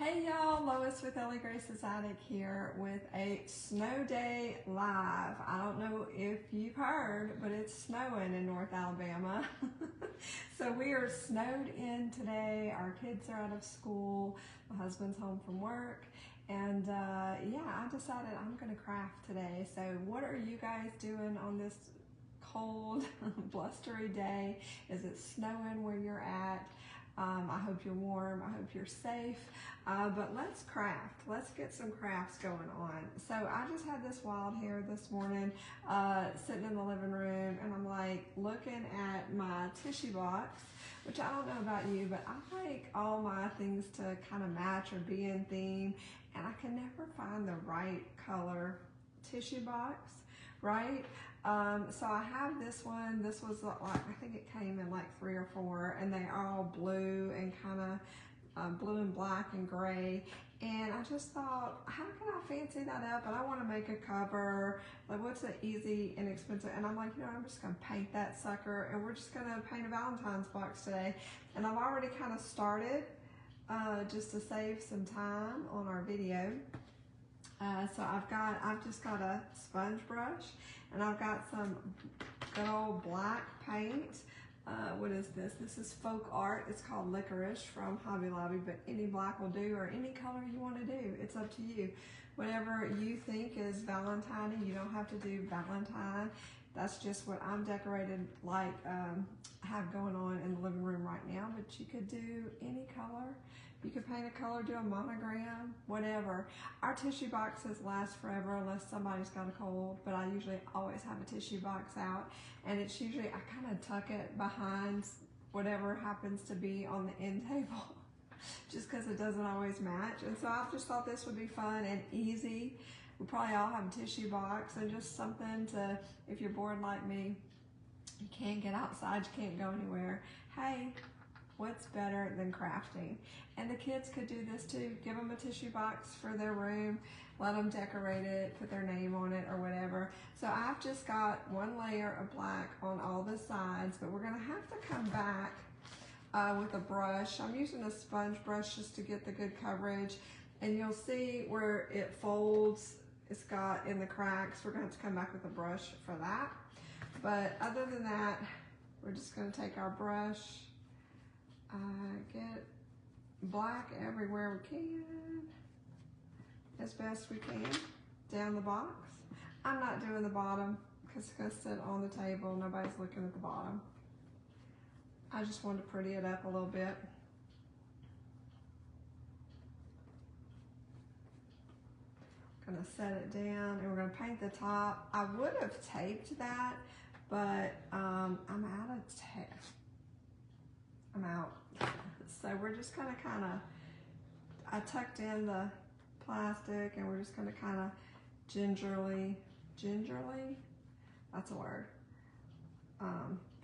Hey y'all, Lois with Ellie Grace's Attic here with a snow day live. I don't know if you've heard, but it's snowing in North Alabama. So we are snowed in today. Our kids are out of school. My husband's home from work. And yeah, I decided I'm gonna craft today. So what are you guys doing on this cold, blustery day? Is it snowing where you're at? I hope you're warm, I hope you're safe, but let's craft. Let's get some crafts going on. So I just had this wild hair this morning, sitting in the living room, and I'm like looking at my tissue box, which I don't know about you, but I like all my things to kind of match or be in theme, and I can never find the right color tissue box, right? So I have this one. This was like, I think it came in like 3 or 4, and they are all blue and kind of blue and black and gray. And I just thought, how can I fancy that up? And I want to make a cover. Like, what's an easy, inexpensive? And I'm like, I'm just going to paint that sucker, and we're just going to paint a Valentine's box today. And I've already kind of started just to save some time on our video. So I've just got a sponge brush, and I've got some good old black paint. What is this? This is Folk Art. It's called Licorice from Hobby Lobby, but any black will do, or any color you want to do. It's up to you. Whatever you think is Valentine, you don't have to do Valentine. That's just what I'm decorated like, have going on in the living room right now, but you could do any color. You could paint a color, do a monogram, whatever. Our tissue boxes last forever unless somebody's got a cold, but I usually always have a tissue box out, and it's usually, I kind of tuck it behind whatever happens to be on the end table just because it doesn't always match. And so I just thought this would be fun and easy. We probably all have a tissue box, and just something to, if you're bored like me, you can't get outside, you can't go anywhere. Hey, what's better than crafting? And the kids could do this too. Give them a tissue box for their room, let them decorate it, put their name on it or whatever. So I've just got one layer of black on all the sides, but we're gonna have to come back with a brush. I'm using a sponge brush just to get the good coverage. And you'll see where it folds, it's got in the cracks. We're gonna have to come back with a brush for that. But other than that, we're just gonna take our brush, get black everywhere we can, as best we can, down the box. I'm not doing the bottom because it's gonna sit on the table. Nobody's looking at the bottom. I just wanted to pretty it up a little bit. Gonna set it down, and we're gonna paint the top. I would have taped that, but I'm out of tape. I'm out. So we're just gonna I tucked in the plastic, and we're just gonna gingerly, that's a word,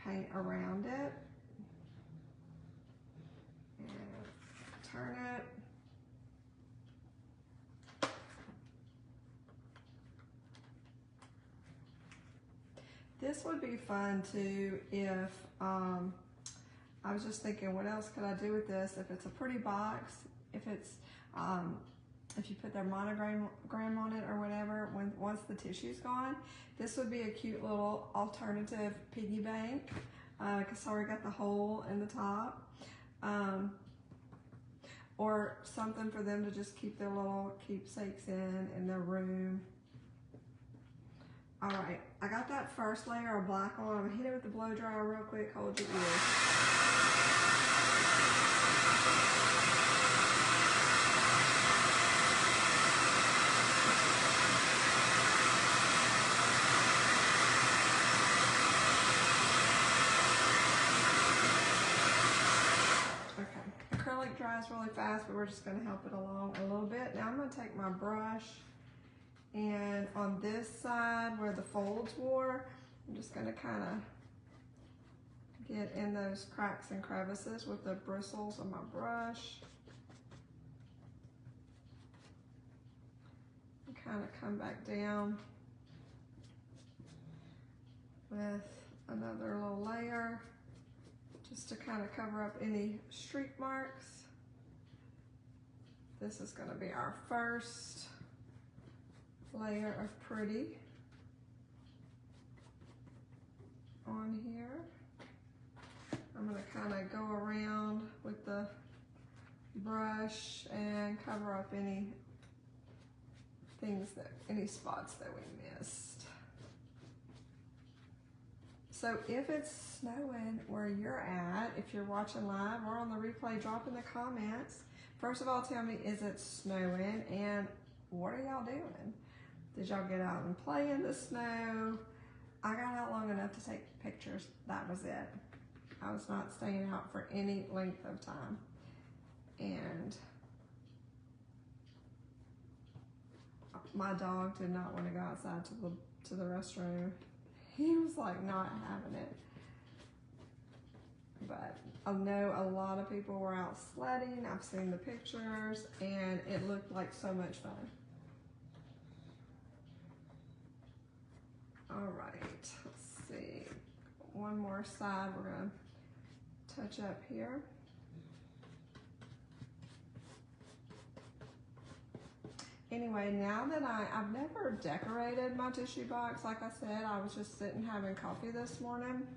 paint around it, and turn it. This would be fun too if, I was just thinking, what else could I do with this? If it's a pretty box, if it's, if you put their monogram on it or whatever, once the tissue's gone, this would be a cute little alternative piggy bank, because I already got the hole in the top. Or something for them to just keep their little keepsakes in their room. All right, I got that first layer of black on. I'm gonna hit it with the blow dryer real quick. Hold your ears. Okay, acrylic dries really fast, but we're just gonna help it along a little bit. Now I'm gonna take my brush, and on this side where the folds were, I'm just gonna get in those cracks and crevices with the bristles of my brush. And come back down with another little layer just to cover up any streak marks. This is going to be our first layer of pretty on here. I'm going to kind of go around with the brush and cover up any spots that we missed. So if it's snowing where you're at, if you're watching live or on the replay, drop in the comments. First of all, tell me, is it snowing, and what are y'all doing? Did y'all get out and play in the snow? I got out long enough to take pictures. That was it. I was not staying out for any length of time. And my dog did not want to go outside to the restroom. He was like not having it. But I know a lot of people were out sledding. I've seen the pictures and it looked like so much fun. All right, let's see. One more side we're gonna touch up here. Anyway, now that I've never decorated my tissue box, like I said, I was just sitting having coffee this morning.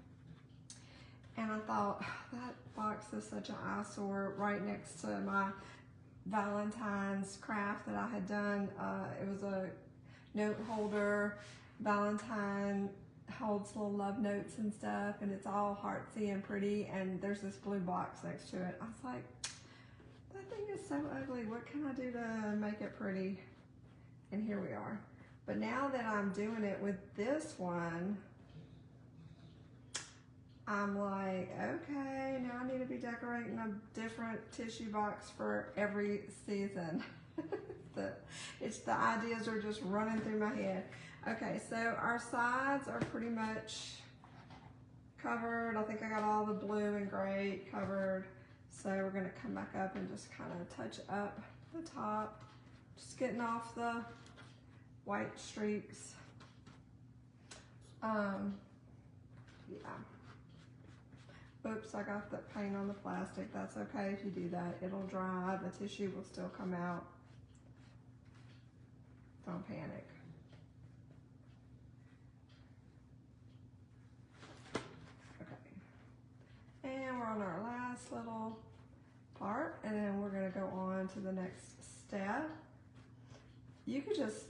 And I thought, that box is such an eyesore right next to my Valentine's craft that I had done. It was a note holder. Valentine holds little love notes and stuff, and it's all heartsy and pretty, and there's this blue box next to it. I was like, that thing is so ugly. What can I do to make it pretty? And here we are. But now that I'm doing it with this one, I'm like, okay, now I need to be decorating a different tissue box for every season. The ideas are just running through my head. Okay, so our sides are pretty much covered. I think I got all the blue and gray covered. So we're gonna come back up and just kind of touch up the top, just getting off the white streaks. Yeah. Oops, I got the paint on the plastic. That's okay if you do that. It'll dry, the tissue will still come out. Don't panic. Okay. And we're on our last little part, and then we're gonna go on to the next step. You could just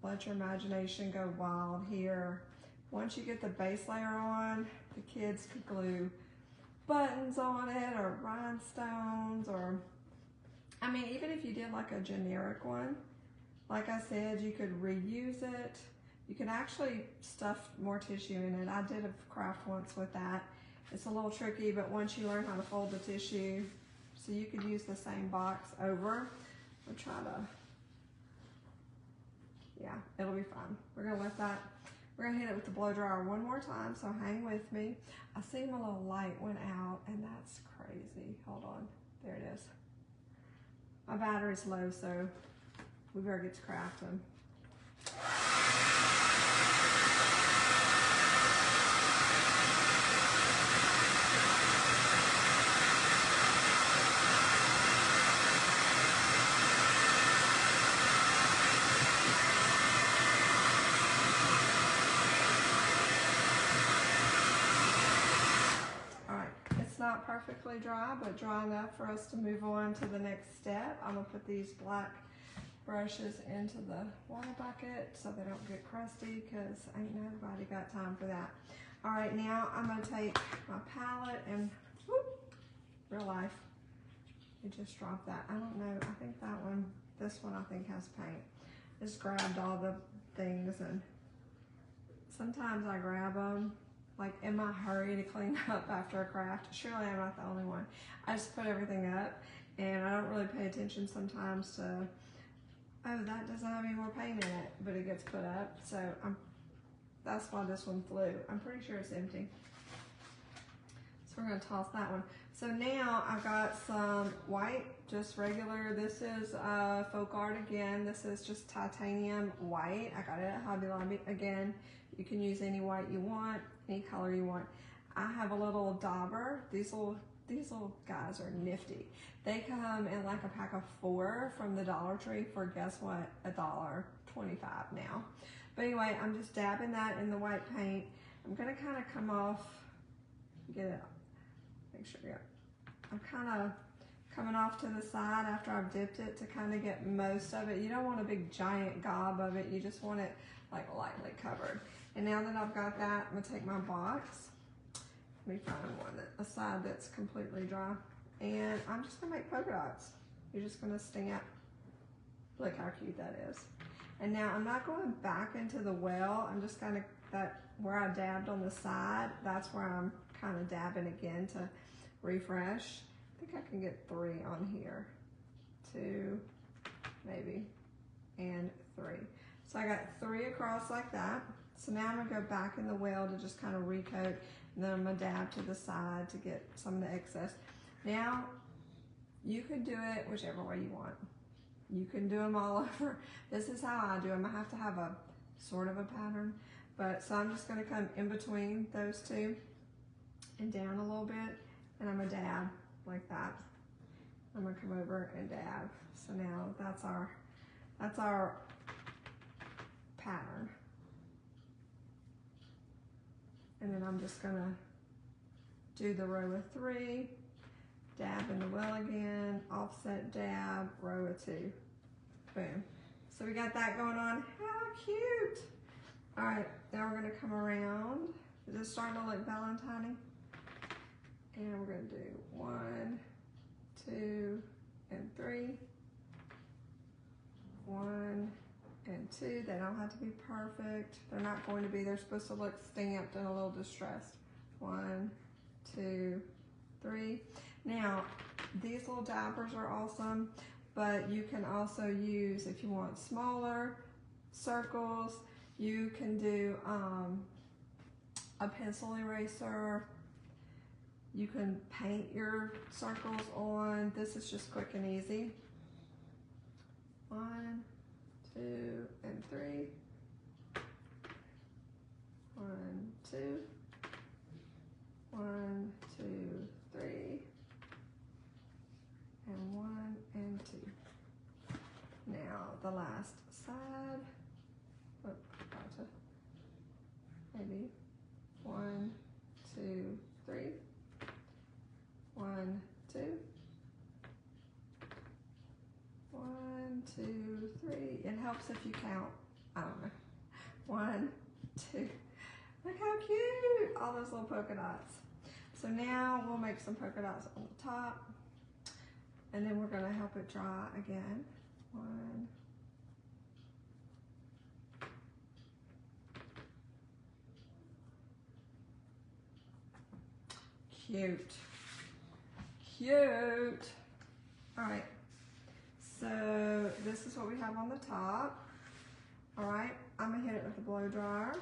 let your imagination go wild here. Once you get the base layer on, the kids could glue buttons on it or rhinestones, or I mean, even if you did like a generic one, like I said, you could reuse it. You can actually stuff more tissue in it. I did a craft once with that. It's a little tricky, but once you learn how to fold the tissue, so you could use the same box over. We'll try to, yeah, it'll be fun. We're gonna hit it with the blow dryer one more time, so hang with me. I see my little light went out, and that's crazy. Hold on, there it is. My battery's low, so we better get to crafting. Not perfectly dry, but dry enough for us to move on to the next step. I'm gonna put these black brushes into the water bucket so they don't get crusty, because ain't nobody got time for that. All right, now I'm gonna take my palette and whoop, real life. You just dropped that. I don't know, I think that one, this one I think has paint. Just grabbed all the things, and sometimes I grab them like in my hurry to clean up after a craft. Surely I'm not the only one. I just put everything up, and I don't really pay attention sometimes to, oh, that doesn't have any more paint in it, but it gets put up. So that's why this one flew. I'm pretty sure it's empty. So we're gonna toss that one. So now I've got some white, just regular. This is Folk Art again. This is just titanium white. I got it at Hobby Lobby. Again, you can use any white you want, any color you want. I have a little dauber. These will these little guys are nifty. They come in like a pack of 4 from the Dollar Tree for, guess what, $1.25 now. But anyway, I'm just dabbing that in the white paint. I'm gonna kind of come off, get it, make sure, yeah. I'm kind of coming off to the side after I've dipped it to kind of get most of it. You don't want a big giant gob of it. You just want it like lightly covered. And now that I've got that, I'm gonna take my box. Let me find one, a side that's completely dry. And I'm just gonna make polka dots. You're just gonna stamp. Look how cute that is. And now I'm not going back into the well. I'm just kind of, where I dabbed on the side, that's where I'm kind of dabbing again to refresh. I think I can get 3 on here. 2, maybe, and 3. So I got 3 across like that. So now I'm gonna go back in the well to just kind of recoat, and then I'm gonna dab to the side to get some of the excess. Now, you could do it whichever way you want. You can do them all over. This is how I do them. I have to have a sort of a pattern, but so I'm just gonna come in between those two and down a little bit, and I'm gonna dab like that. I'm gonna come over and dab. So now that's our pattern. And then I'm just gonna do the row of 3, dab in the well again, offset dab, row of 2, boom. So we got that going on. How cute! All right, now we're gonna come around. Is it starting to look Valentine-y? And we're gonna do 1, 2, and 3. 1 and 2. They don't have to be perfect. They're not going to be. They're supposed to look stamped and a little distressed. 1, 2, 3. Now, these little dabbers are awesome, but you can also use, if you want smaller circles, you can do a pencil eraser. You can paint your circles on. This is just quick and easy. 1, 2, and 3. 1, 2. 1, 2, 3. And 1 and 2. Now the last side. Oh, gotcha. Maybe 1, 2, 3. 1, 2. 1, 2, 3. It helps if you count. I don't know. 1, 2. Look how cute! All those little polka dots. So now we'll make some polka dots on the top, and then we're gonna help it dry again. 1. Cute. Cute. All right. So this is what we have on the top. All right. I'm gonna hit it with the blow dryer.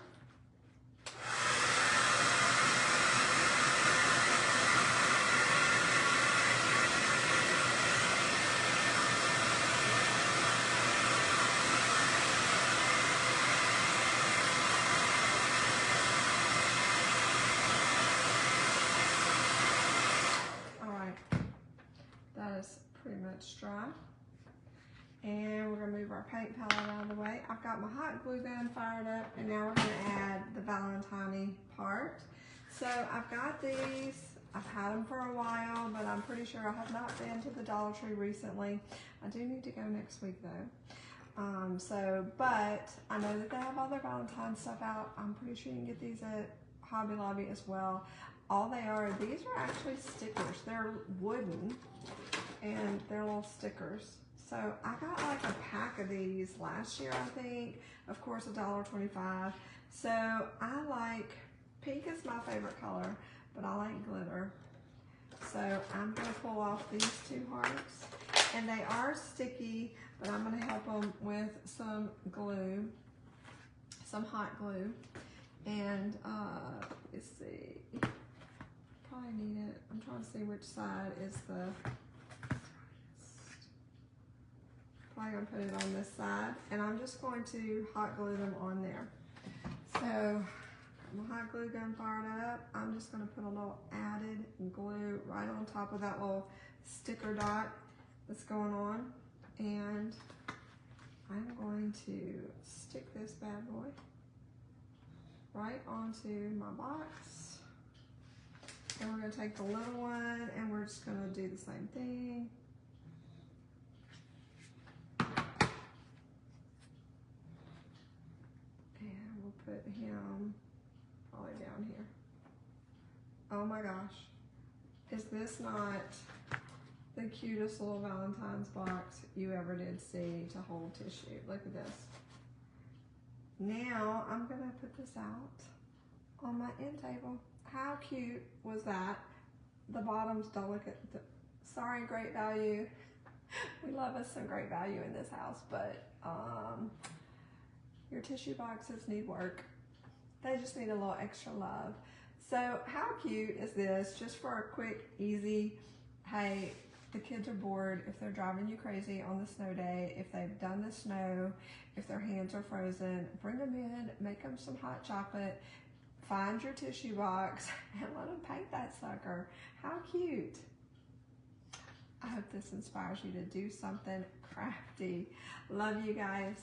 Dry. And we're going to move our paint palette out of the way. I've got my hot glue gun fired up, and now we're going to add the Valentine part. So I've got these. I've had them for a while, but I'm pretty sure I have not been to the Dollar Tree recently. I do need to go next week though. But I know that they have all their Valentine stuff out. I'm pretty sure you can get these at Hobby Lobby as well. All they are, these are actually stickers. They're wooden, and they're little stickers. So I got like a pack of these last year, I think. Of course, $1.25. So I like, pink is my favorite color, but I like glitter. So I'm gonna pull off these 2 hearts. And they are sticky, but I'm gonna help them with some glue, some hot glue. And let's see, probably need it. I'm trying to see which side is the, probably gonna put it on this side, and I'm just going to hot glue them on there. So my hot glue gun fired up. I'm just gonna put a little added glue right on top of that little sticker dot that's going on. And I'm going to stick this bad boy right onto my box. And we're gonna take the little one and we're just gonna do the same thing. And we'll put him probably down here. Oh my gosh, is this not the cutest little Valentine's box you ever did see to hold tissue? Look at this. Now I'm gonna put this out on my end table. How cute was that? The bottom's delicate. Sorry, Great Value. We love us some Great Value in this house, but your tissue boxes need work. They just need a little extra love. So how cute is this? Just for a quick, easy, hey, the kids are bored, if they're driving you crazy on the snow day, if they've done the snow, if their hands are frozen, bring them in, make them some hot chocolate, find your tissue box, and let them paint that sucker. How cute. I hope this inspires you to do something crafty. Love you guys.